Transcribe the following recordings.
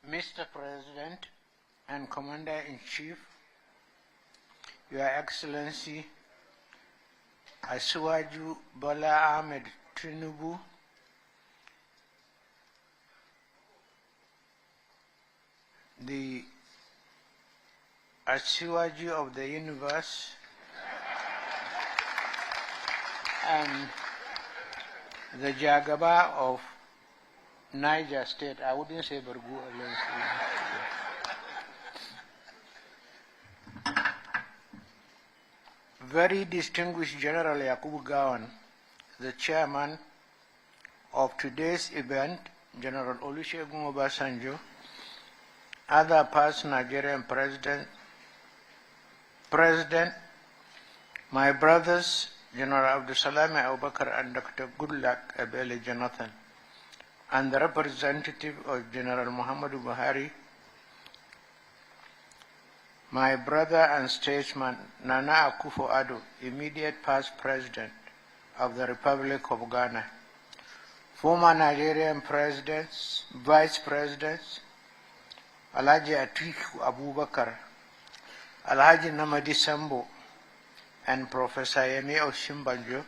Mr. President and Commander-in-Chief, Your Excellency Asiwaju Bola Ahmed Tinubu, the Asiwaju of the universe, and the Jagaba of Niger State. I wouldn't say Bargu alone. Very distinguished General Yakubu Gawan, the chairman of today's event, General Olusegun Obasanjo, other past Nigerian President, my brothers, General Abdusalami Abubakar and Dr. Goodluck Ebele Jonathan, and the representative of General Muhammadu Buhari, my brother and statesman Nana Akufo-Addo, immediate past president of the Republic of Ghana, former Nigerian presidents, vice presidents, Alhaji Atiku Abubakar, Alhaji Namadi Sambo, and Professor Yemi Osinbajo,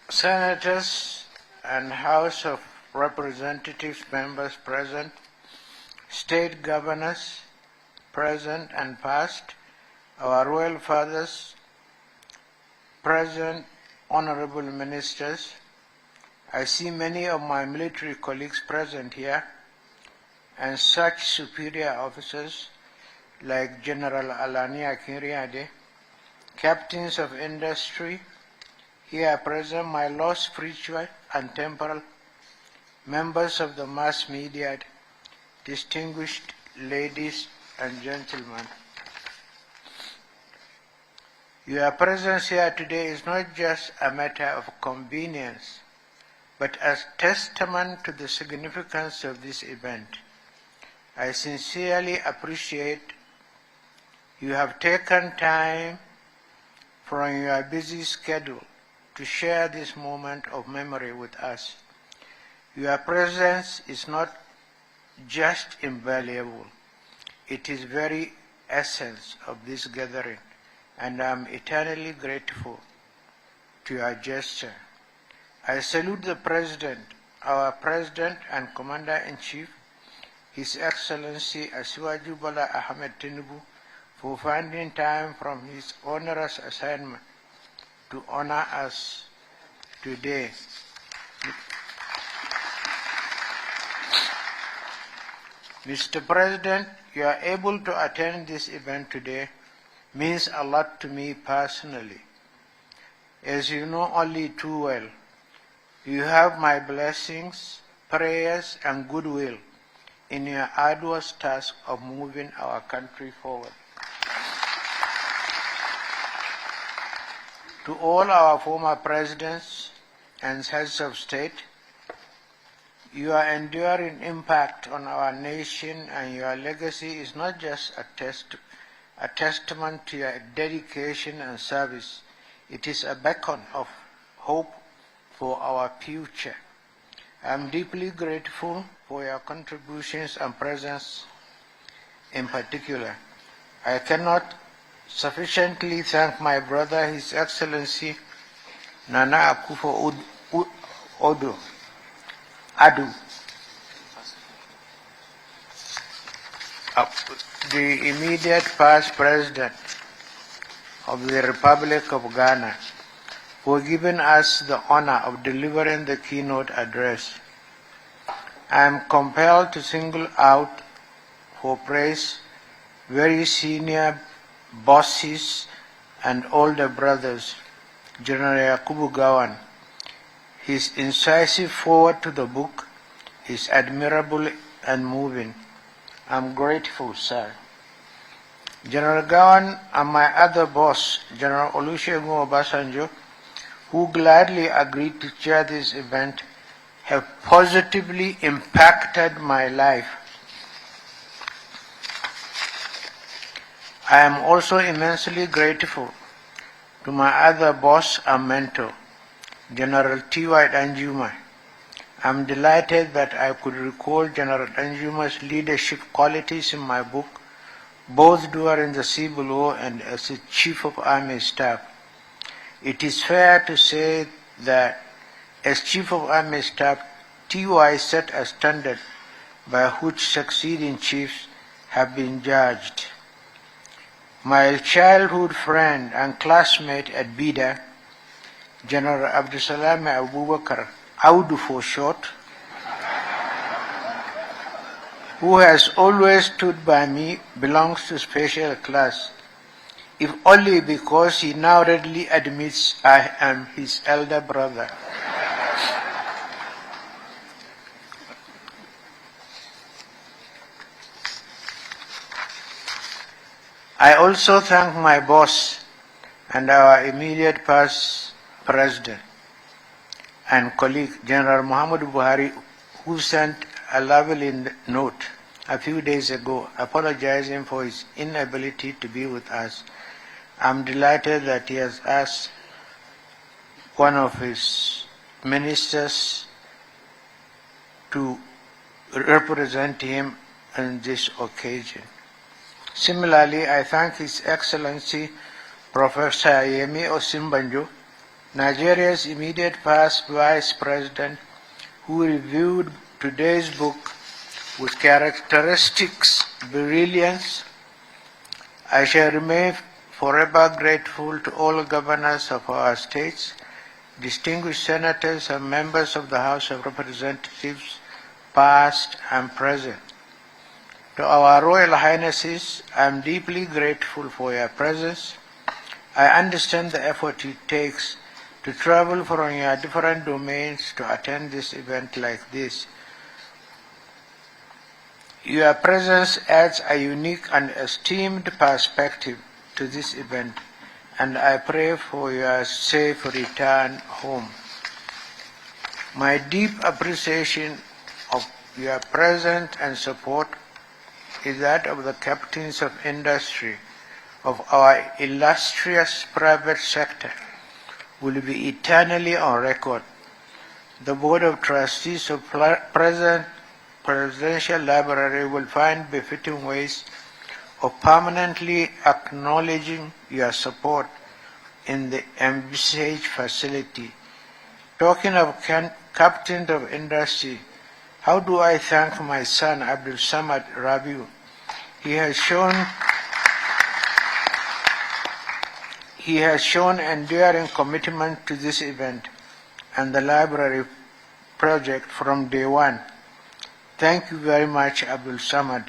senators and House of Representatives members present, state governors present and past, our royal fathers present, honorable ministers. I see many of my military colleagues present here, and such superior officers like General Alani Akinriade, captains of industry, here present, my Lord spiritual and temporal, members of the mass media, distinguished ladies and gentlemen. Your presence here today is not just a matter of convenience, but as testament to the significance of this event. I sincerely appreciate you have taken time from your busy schedule to share this moment of memory with us. Your presence is not just invaluable, it is very essence of this gathering, and I am eternally grateful to your gesture. I salute the President, our President and Commander-in-Chief, His Excellency Asiwaju Bola Ahmed Tinubu, for finding time from his onerous assignment to honor us today. Mr. President, you are able to attend this event today means a lot to me personally. As you know only too well, you have my blessings, prayers, and goodwill in your arduous task of moving our country forward. To all our former presidents and heads of state, your enduring impact on our nation and your legacy is not just a testament to your dedication and service, it is a beacon of hope for our future. I am deeply grateful for your contributions and presence in particular. I cannot sufficiently thank my brother, His Excellency Nana Akufo-Addo, the immediate past president of the Republic of Ghana, for giving us the honor of delivering the keynote address. I am compelled to single out for praise very senior bosses and older brothers, General Yakubu Gawan. His incisive forward to the book is admirable and moving. I'm grateful, sir. General Gawan and my other boss, General Olusegun Obasanjo, who gladly agreed to chair this event, have positively impacted my life. I am also immensely grateful to my other boss and mentor, General T.Y. Danjuma. I'm delighted that I could recall General Danjuma's leadership qualities in my book, both during the Civil War and as a Chief of Army Staff. It is fair to say that as Chief of Army Staff, T.Y. set a standard by which succeeding chiefs have been judged. My childhood friend and classmate at Bida, General Abdusalam Abubakar, Audu for short, who has always stood by me, belongs to special class, if only because he now readily admits I am his elder brother. I also thank my boss and our immediate past president and colleague, General Muhammad Buhari, who sent a lovely note a few days ago apologizing for his inability to be with us. I'm delighted that he has asked one of his ministers to represent him on this occasion. Similarly, I thank His Excellency Professor Yemi Osinbajo, Nigeria's immediate past Vice President, who reviewed today's book with characteristics brilliance. I shall remain forever grateful to all governors of our states, distinguished senators and members of the House of Representatives, past and present. To our Royal Highnesses, I am deeply grateful for your presence. I understand the effort it takes to travel from your different domains to attend this event like this. Your presence adds a unique and esteemed perspective to this event, and I pray for your safe return home. My deep appreciation of your presence and support is that of the captains of industry of our illustrious private sector will be eternally on record. The Board of Trustees of Presidential Library will find befitting ways of permanently acknowledging your support in the envisaged facility. Talking of captains of industry, how do I thank my son Abdul Samad Rabiu? He has shown enduring commitment to this event and the library project from day one. Thank you very much, Abdul Samad.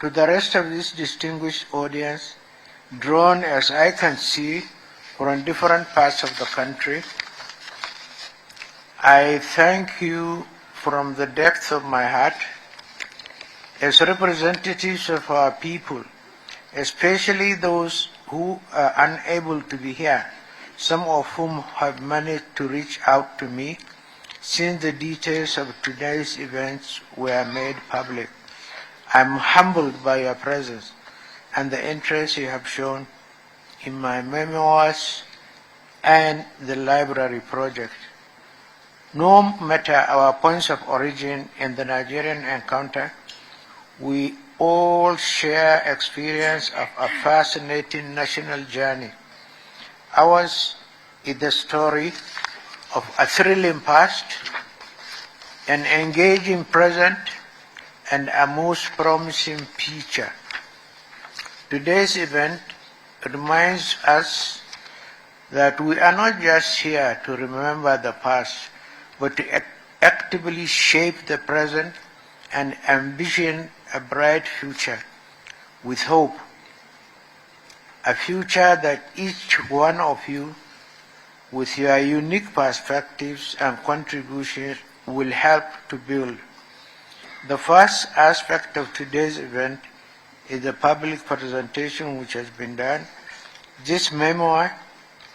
To the rest of this distinguished audience, drawn as I can see from different parts of the country, I thank you from the depth of my heart. As representatives of our people, especially those who are unable to be here, some of whom have managed to reach out to me since the details of today's events were made public. I'm humbled by your presence and the interest you have shown in my memoirs and the library project. No matter our points of origin in the Nigerian encounter, we all share experience of a fascinating national journey. Ours is the story of a thrilling past, an engaging present, and a most promising future. Today's event reminds us that we are not just here to remember the past, but to actively shape the present and envision a bright future with hope, a future that each one of you, with your unique perspectives and contributions, will help to build. The first aspect of today's event is the public presentation which has been done. This memoir,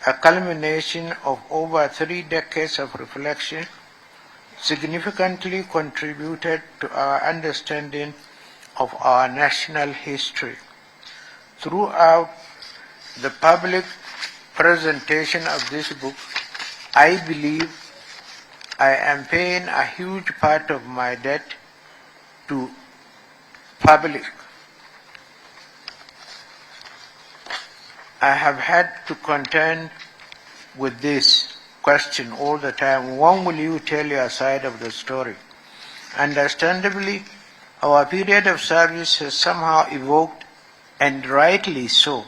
a culmination of over 3 decades of reflection, significantly contributed to our understanding of our national history. Throughout the public presentation of this book, I believe I am paying a huge part of my debt to public. I have had to contend with this question all the time. When will you tell your side of the story? Understandably, our period of service has somehow evoked, and rightly so,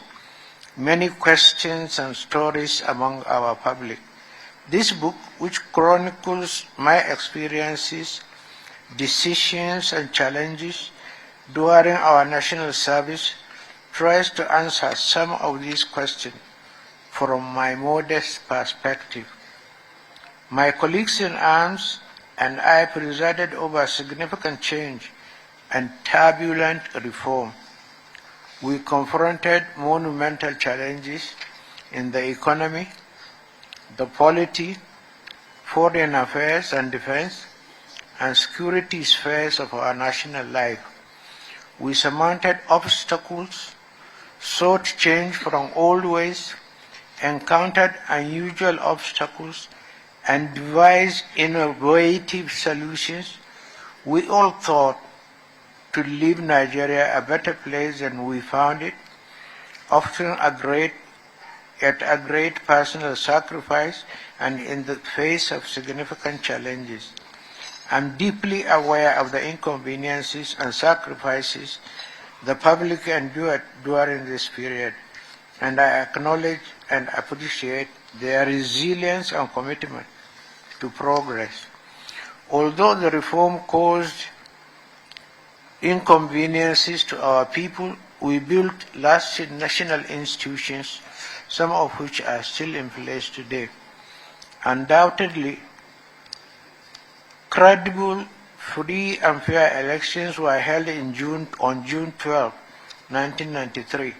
many questions and stories among our public. This book, which chronicles my experiences, decisions, and challenges during our national service, tries to answer some of these questions from my modest perspective. My colleagues in arms and I presided over significant change and turbulent reform. We confronted monumental challenges in the economy, the polity, foreign affairs and defense, and security spheres of our national life. We surmounted obstacles, sought change from old ways, encountered unusual obstacles, and devised innovative solutions. We all thought to leave Nigeria a better place than we found it, often at a great personal sacrifice and in the face of significant challenges. I'm deeply aware of the inconveniences and sacrifices the public endured during this period, and I acknowledge and appreciate their resilience and commitment to progress. Although the reform caused inconveniences to our people, we built lasting national institutions, some of which are still in place today. Undoubtedly, credible, free and fair elections were held on June 12, 1993.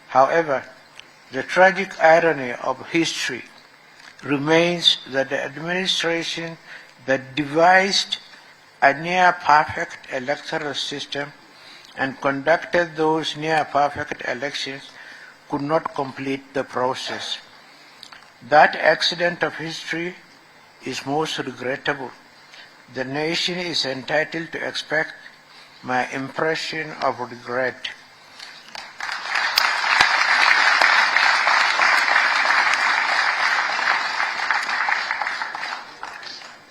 However, the tragic irony of history remains that the administration that devised a near-perfect electoral system and conducted those near-perfect elections could not complete the process. That accident of history is most regrettable. The nation is entitled to expect my impression of regret.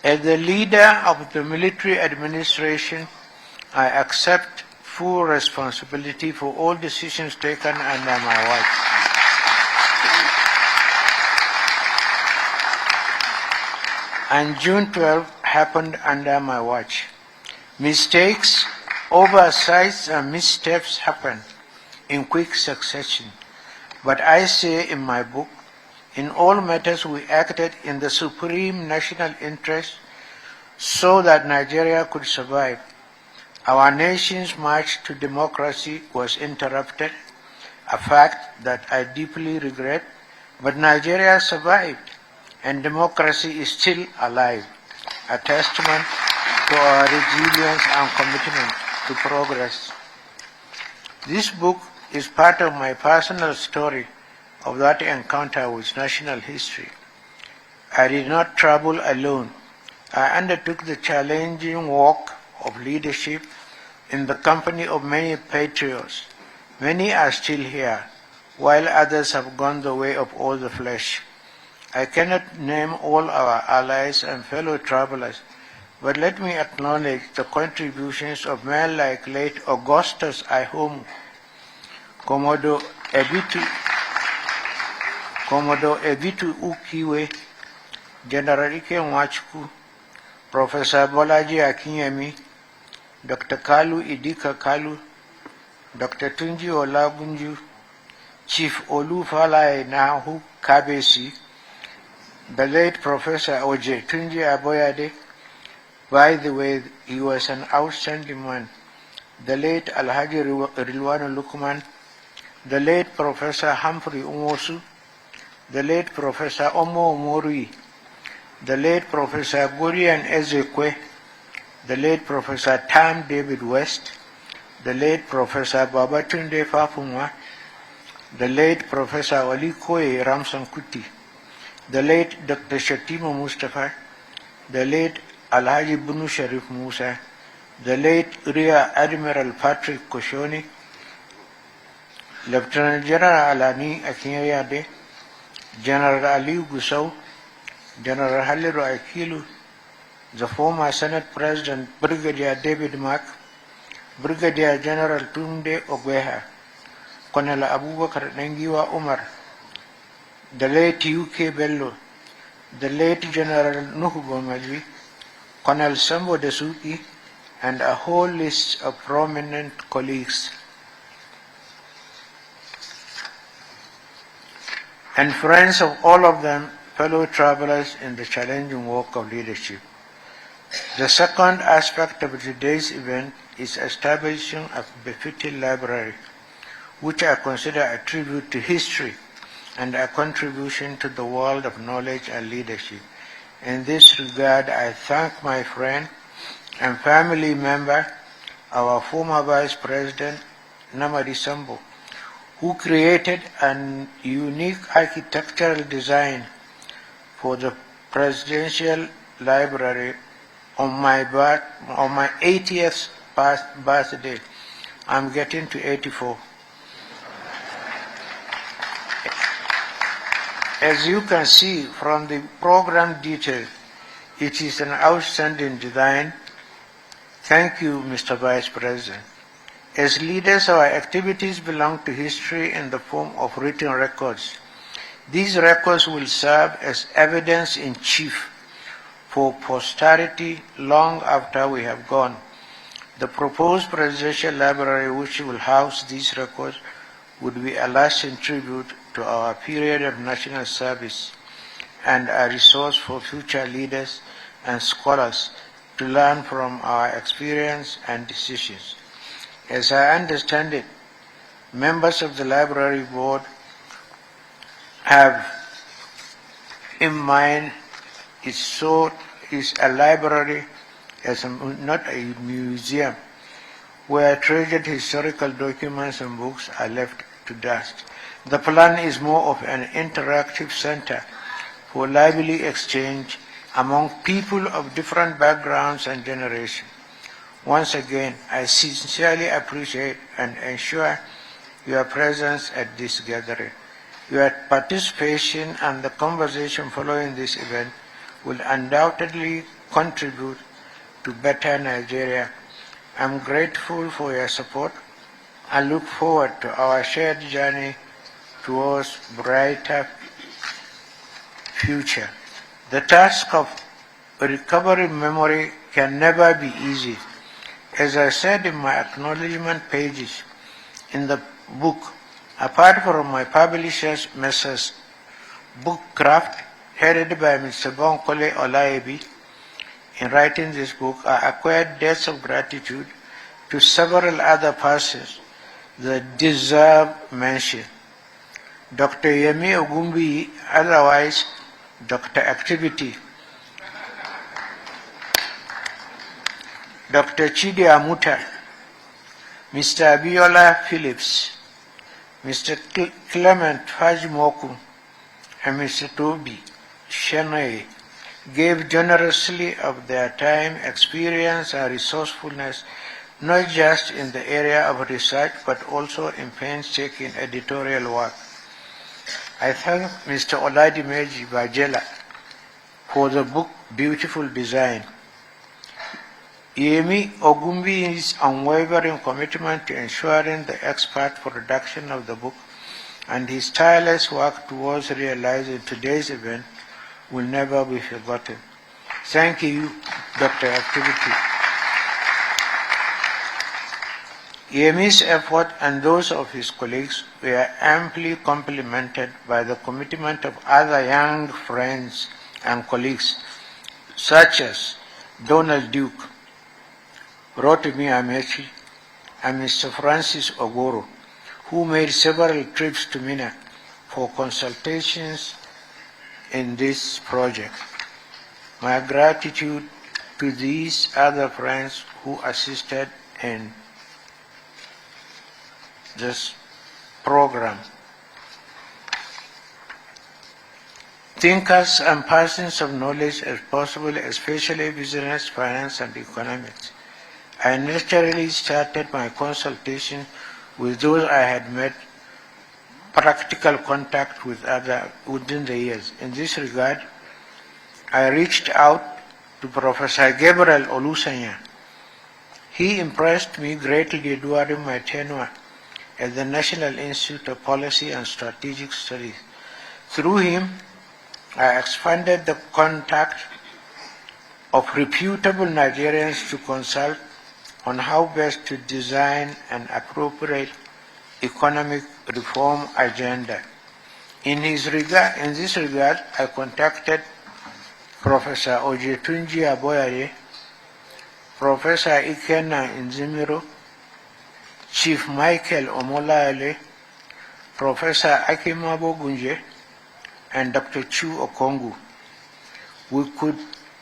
As the leader of the military administration, I accept full responsibility for all decisions taken under my watch. And June 12 happened under my watch. Mistakes, oversights, and missteps happened in quick succession. But I say in my book, in all matters we acted in the supreme national interest so that Nigeria could survive. Our nation's march to democracy was interrupted, a fact that I deeply regret, but Nigeria survived and democracy is still alive, a testament to our resilience and commitment to progress. This book is part of my personal story of that encounter with national history. I did not travel alone. I undertook the challenging work of leadership in the company of many patriots. Many are still here, while others have gone the way of all the flesh. I cannot name all our allies and fellow travelers, but let me acknowledge the contributions of men like late Augustus Ihomu, Commodore Ebitu Ukiwe, General Ike Nwachukwu, Professor Bolaji Akinyemi, Dr. Kalu Idika Kalu, Dr. Tunji Olagunju, Chief Olufalaye Nahu Kabesi, the late Professor Oje Tunji Aboyade. By the way, he was an outstanding man. The late Alhaji Rilwanu Lukman, the late Professor Humphrey Umosu, the late Professor Omo Omori, the late Professor Gurian Ezekwe, the late Professor Tam David West, the late Professor Babatunde Fafumwa, the late Professor Olikoye Ramson Kuti, the late Dr. Shatima Mustafa, the late Alhaji Bunu Sharif Musa, the late Rear Admiral Patrick Koshoni, Lieutenant General Alani Akinyade, General Ali Gusau, General Haliru Akilu, the former Senate President Brigadier David Mack, Brigadier General Tunde Ogweha, Colonel Abubakar Nengiwa Umar, the late UK Bello, the late General Nuhu Gomaji, Colonel Sambo Desuki, and a whole list of prominent colleagues and friends of all of them, fellow travelers in the challenging work of leadership. The second aspect of today's event is establishing a befitting library, which I consider a tribute to history and a contribution to the world of knowledge and leadership. In this regard, I thank my friend and family member, our former Vice President, Namadi Sambo, who created a unique architectural design for the Presidential Library on my 80th birthday. I'm getting to 84. As you can see from the program detail, it is an outstanding design. Thank you, Mr. Vice President. As leaders, our activities belong to history in the form of written records. These records will serve as evidence in chief for posterity long after we have gone. The proposed presidential library, which will house these records, would be a lasting tribute to our period of national service and a resource for future leaders and scholars to learn from our experience and decisions. As I understand it, members of the library board have in mind is a library as not a museum where treasured historical documents and books are left to dust. The plan is more of an interactive center for lively exchange among people of different backgrounds and generations. Once again, I sincerely appreciate and ensure your presence at this gathering. Your participation and the conversation following this event will undoubtedly contribute to better Nigeria. I'm grateful for your support and look forward to our shared journey towards brighter future. The task of recovering memory can never be easy. As I said in my acknowledgement pages in the book, apart from my publishers, Messrs. Bookcraft, headed by Mr. Bonkole Olaebi, in writing this book, I acquired debts of gratitude to several other persons that deserve mention. Dr. Yemi Ogumbi, otherwise Dr. Activity, Dr. Chidi Amuta, Mr. Abiola Phillips, Mr. Clement Fajimoku, and Mr. Toby Shenoy gave generously of their time, experience, and resourcefulness, not just in the area of research, but also in painstaking editorial work. I thank Mr. Oladimeji Bajela for the book's beautiful design. Yemi Ogumbi's unwavering commitment to ensuring the expert production of the book and his tireless work towards realizing today's event will never be forgotten. Thank you, Dr. Activity. Yemi's effort and those of his colleagues were amply complemented by the commitment of other young friends and colleagues, such as Donald Duke, Rotimi Amechi, and Mr. Francis Ogoro, who made several trips to Mina for consultations in this project. My gratitude to these other friends who assisted in this program. thinkers and persons of knowledge as possible, especially business, finance, and economics. I naturally started my consultation with those I had met practical contact with within the years. In this regard, I reached out to Professor Gabriel Olusanya. He impressed me greatly during my tenure at the National Institute of Policy and Strategic Studies. Through him, I expanded the contact of reputable Nigerians to consult on how best to design an appropriate economic reform agenda. In this regard, I contacted Professor Ojetunji Aboyare, Professor Ikenna Nzimiro, Chief Michael Omolale, Professor Akimabo Gunje, and Dr. Chu Okongu. We could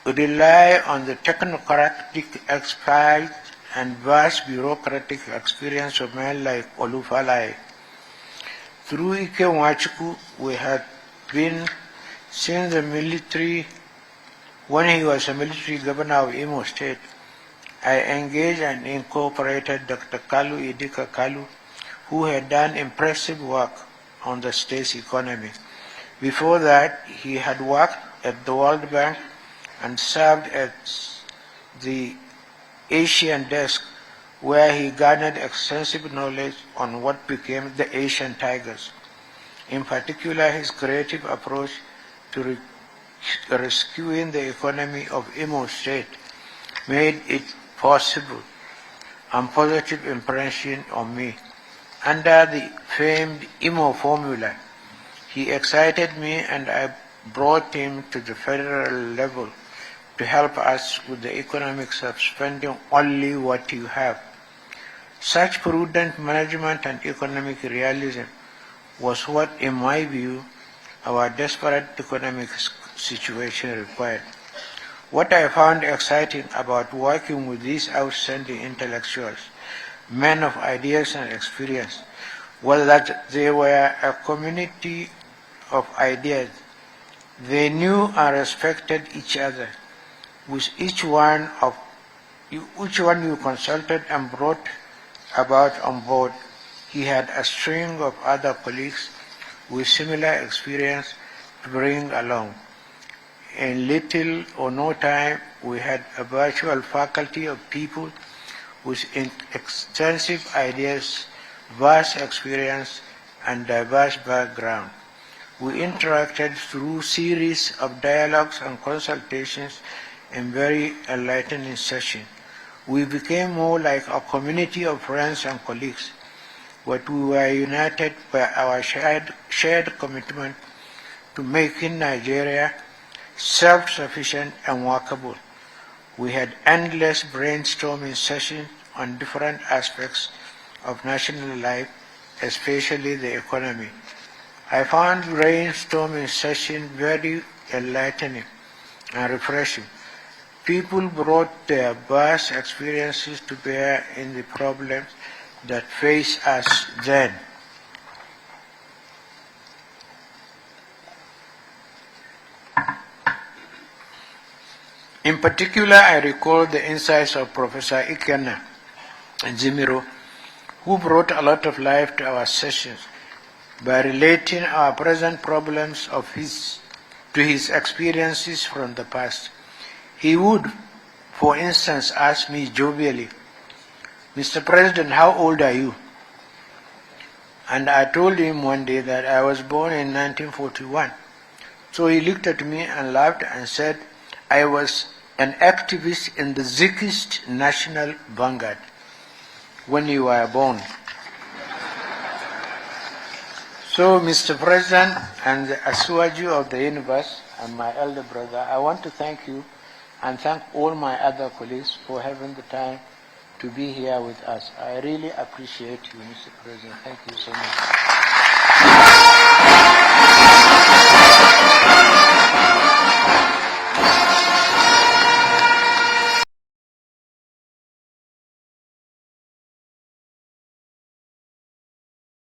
rely on the technocratic expertise and vast bureaucratic experience of men like Olufalaye. Through Ike Nwachukwu, we had been since the military, when he was a military governor of Imo State. I engaged and incorporated Dr. Kalu Idika Kalu, who had done impressive work on the state's economy. Before that, he had worked at the World Bank and served at the Asian desk, where he garnered extensive knowledge on what became the Asian Tigers. In particular, his creative approach to rescuing the economy of Imo State made it possible and positive impression on me. Under the famed Imo formula, he excited me and I brought him to the federal level to help us with the economics of spending only what you have. Such prudent management and economic realism was what, in my view, our desperate economic situation required. What I found exciting about working with these outstanding intellectuals, men of ideas and experience, was that they were a community of ideas. They knew and respected each other. With each one you consulted and brought about on board, he had a string of other colleagues with similar experience to bring along. In little or no time, we had a virtual faculty of people with extensive ideas, vast experience, and diverse background. We interacted through series of dialogues and consultations in very enlightening sessions. We became more like a community of friends and colleagues, but we were united by our shared commitment to making Nigeria self-sufficient and workable. We had endless brainstorming sessions on different aspects of national life, especially the economy. I found brainstorming sessions very enlightening and refreshing. People brought their vast experiences to bear in the problems that face us then. In particular, I recall the insights of Professor Ikenna Nzimiro, who brought a lot of life to our sessions by relating our present problems to his experiences from the past. He would, for instance, ask me jovially, "Mr. President, how old are you?" And I told him one day that I was born in 1941. So he looked at me and laughed and said, I was an activist in the Zikist National Vanguard when you were born. So, Mr. President and the Asuwaju of the universe and my elder brother, I want to thank you and thank all my other colleagues for having the time to be here with us. I really appreciate you, Mr. President. Thank you so much.